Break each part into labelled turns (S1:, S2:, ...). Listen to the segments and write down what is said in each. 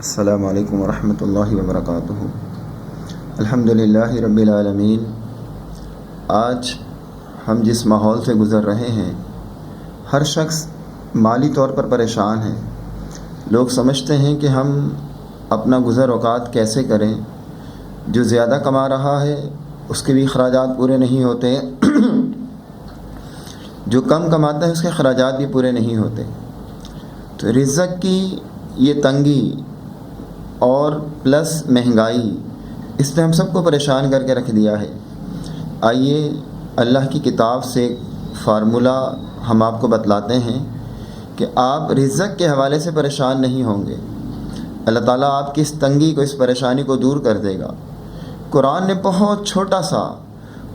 S1: السلام علیکم ورحمۃ اللہ وبرکاتہ۔ الحمدللہ رب العالمین۔ آج ہم جس ماحول سے گزر رہے ہیں، ہر شخص مالی طور پر پریشان ہے۔ لوگ سمجھتے ہیں کہ ہم اپنا گزر اوقات کیسے کریں۔ جو زیادہ کما رہا ہے اس کے بھی اخراجات پورے نہیں ہوتے، جو کم کماتا ہے اس کے اخراجات بھی پورے نہیں ہوتے۔ تو رزق کی یہ تنگی اور پلس مہنگائی، اس نے ہم سب کو پریشان کر کے رکھ دیا ہے۔ آئیے اللہ کی کتاب سے ایک فارمولہ ہم آپ کو بتلاتے ہیں کہ آپ رزق کے حوالے سے پریشان نہیں ہوں گے۔ اللہ تعالیٰ آپ کی اس تنگی کو، اس پریشانی کو دور کر دے گا۔ قرآن نے بہت چھوٹا سا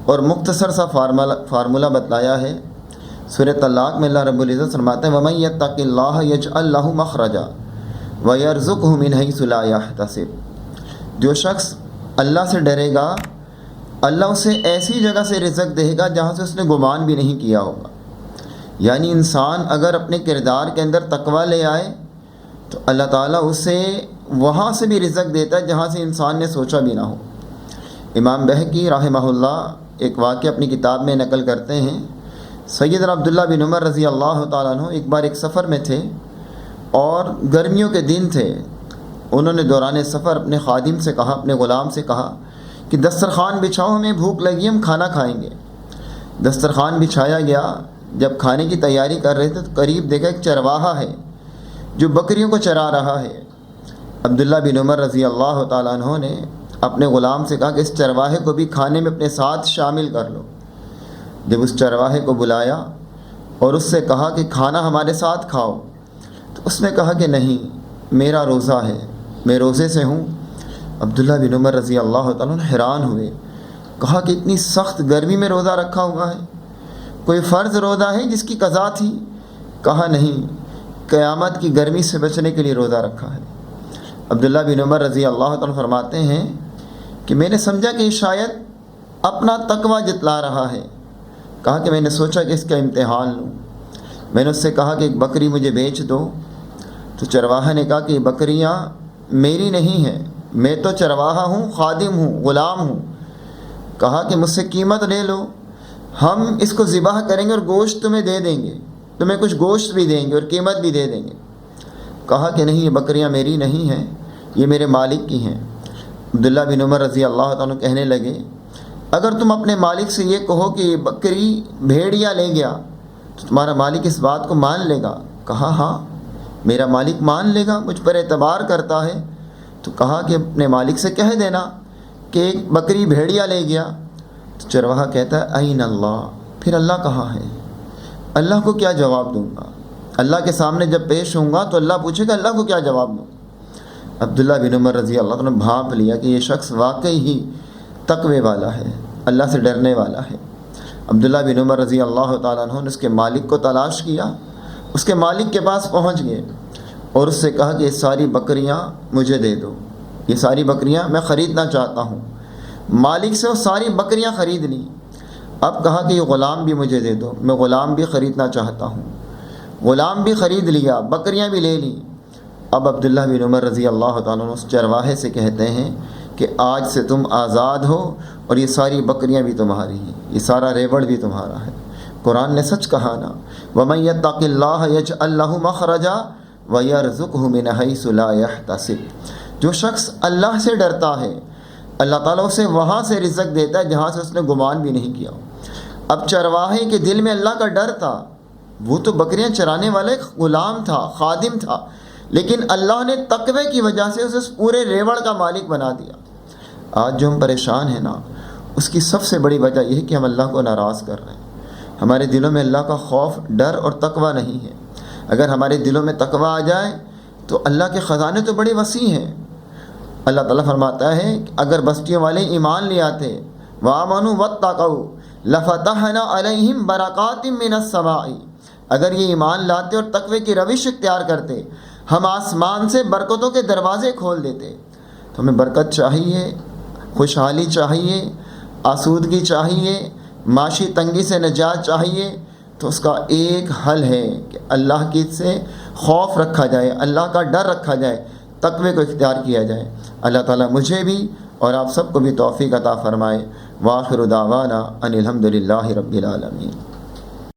S1: اور مختصر سا فارمولہ بتلایا ہے۔ سورہ طلاق میں اللہ رب العزت فرماتے ہیں وَمَن يَتَّقِ اللَّهَ يَجْعَل لَّهُ مَخْرَجًا وَيَرْزُقْهُ مِنْ حَيْثُ لَا يَحْتَسِبُ۔ جو شخص اللہ سے ڈرے گا، اللہ اسے ایسی جگہ سے رزق دے گا جہاں سے اس نے گمان بھی نہیں کیا ہوگا۔ یعنی انسان اگر اپنے کردار کے اندر تقوی لے آئے تو اللہ تعالیٰ اسے وہاں سے بھی رزق دیتا ہے جہاں سے انسان نے سوچا بھی نہ ہو۔ امام بہقی رحمہ اللہ ایک واقعہ اپنی کتاب میں نقل کرتے ہیں۔ سیدنا عبداللہ بن عمر رضی اللہ تعالیٰ عنہ ایک بار ایک سفر میں تھے اور گرمیوں کے دن تھے۔ انہوں نے دوران سفر اپنے خادم سے کہا، اپنے غلام سے کہا کہ دسترخوان بچھاؤ، ہمیں بھوک لگی، ہم کھانا کھائیں گے۔ دسترخوان بچھایا گیا۔ جب کھانے کی تیاری کر رہے تھے تو قریب دیکھا ایک چرواہا ہے جو بکریوں کو چرا رہا ہے۔ عبداللہ بن عمر رضی اللہ تعالیٰ عنہ نے اپنے غلام سے کہا کہ اس چرواہے کو بھی کھانے میں اپنے ساتھ شامل کر لو۔ جب اس چرواہے کو بلایا اور اس سے کہا کہ کھانا ہمارے ساتھ کھاؤ، تو اس نے کہا کہ نہیں، میرا روزہ ہے، میں روزے سے ہوں۔ عبداللہ بن عمر رضی اللہ تعالیٰ عنہ حیران ہوئے، کہا کہ اتنی سخت گرمی میں روزہ رکھا ہوا ہے، کوئی فرض روزہ ہے جس کی قضا تھی؟ کہا نہیں، قیامت کی گرمی سے بچنے کے لیے روزہ رکھا ہے۔ عبداللہ بن عمر رضی اللہ تعالیٰ فرماتے ہیں کہ میں نے سمجھا کہ شاید اپنا تقوی جتلا رہا ہے۔ کہا کہ میں نے سوچا کہ اس کا امتحان لوں۔ میں نے اس سے کہا کہ ایک بکری مجھے بیچ دو۔ تو چرواہا نے کہا کہ یہ بکریاں میری نہیں ہیں، میں تو چرواہا ہوں، خادم ہوں، غلام ہوں۔ کہا کہ مجھ سے قیمت لے لو، ہم اس کو ذبح کریں گے اور گوشت تمہیں دے دیں گے، تمہیں کچھ گوشت بھی دیں گے اور قیمت بھی دے دیں گے۔ کہا کہ نہیں، یہ بکریاں میری نہیں ہیں، یہ میرے مالک کی ہیں۔ عبداللہ بن عمر رضی اللہ تعالیٰ کہنے لگے اگر تم اپنے مالک سے یہ کہو کہ یہ بکری بھیڑیا لے گیا تو تمہارا مالک اس بات کو مان لے گا؟ کہا ہاں، میرا مالک مان لے گا، مجھ پر اعتبار کرتا ہے۔ تو کہا کہ اپنے مالک سے کہہ دینا کہ ایک بکری بھیڑیا لے گیا۔ تو چرواہا کہتا ہے این اللہ، پھر اللہ کہاں ہے؟ اللہ کو کیا جواب دوں گا؟ اللہ کے سامنے جب پیش ہوں گا تو اللہ پوچھے گا اللہ کو کیا جواب دوں؟ عبداللہ بن عمر رضی اللہ عنہ نے بھانپ لیا کہ یہ شخص واقعی ہی تقوی والا ہے، اللہ سے ڈرنے والا ہے۔ عبداللہ بن عمر رضی اللہ تعالیٰ عنہ نے اس کے مالک کو تلاش کیا، اس کے مالک کے پاس پہنچ گئے اور اس سے کہا کہ یہ ساری بکریاں مجھے دے دو، یہ ساری بکریاں میں خریدنا چاہتا ہوں۔ مالک سے وہ ساری بکریاں خرید لیں۔ اب کہا کہ یہ غلام بھی مجھے دے دو، میں غلام بھی خریدنا چاہتا ہوں۔ غلام بھی خرید لیا، بکریاں بھی لے لیں۔ اب عبداللہ بن عمر رضی اللہ تعالیٰ عنہ اس چرواہے سے کہتے ہیں کہ آج سے تم آزاد ہو اور یہ ساری بکریاں بھی تمہاری ہیں، یہ سارا ریوڑ بھی تمہارا ہے۔ قرآن نے سچ کہا نا، وَمَن يَتَّقِ اللَّهَ يَجْعَل لَّهُ مَخْرَجًا وَيَرْزُقْهُ مِنْ حَيْثُ لَا يَحْتَسِبُ۔ جو شخص اللہ سے ڈرتا ہے، اللہ تعالیٰ اسے وہاں سے رزق دیتا ہے جہاں سے اس نے گمان بھی نہیں کیا۔ اب چرواہے کے دل میں اللہ کا ڈر تھا، وہ تو بکریاں چرانے والا ایک غلام تھا، خادم تھا، لیکن اللہ نے تقوی کی وجہ سے اسے پورے ریوڑ کا مالک بنا دیا۔ آج جو ہم پریشان ہیں نا، اس کی سب سے بڑی وجہ یہ ہے کہ ہم اللہ کو ناراض کر رہے ہیں۔ ہمارے دلوں میں اللہ کا خوف، ڈر اور تقوی نہیں ہے۔ اگر ہمارے دلوں میں تقوی آ جائے تو اللہ کے خزانے تو بڑے وسیع ہیں۔ اللہ تعالیٰ فرماتا ہے کہ اگر بستیوں والے ایمان لے آتے وَآمَنُوا وَاتَّقَوْا لَفَتَحْنَا عَلَيْهِمْ بَرَكَاتٍ مِّنَ السَّمَاءِ، اگر یہ ایمان لاتے اور تقوی کی روش اختیار کرتے، ہم آسمان سے برکتوں کے دروازے کھول دیتے۔ تو ہمیں برکت چاہیے، خوشحالی چاہیے، آسودگی چاہیے، معاشی تنگی سے نجات چاہیے، تو اس کا ایک حل ہے کہ اللہ کی سے خوف رکھا جائے، اللہ کا ڈر رکھا جائے، تقوی کو اختیار کیا جائے۔ اللہ تعالیٰ مجھے بھی اور آپ سب کو بھی توفیق عطا فرمائے۔ وآخر دعوانا ان الحمد للہ رب العالمین۔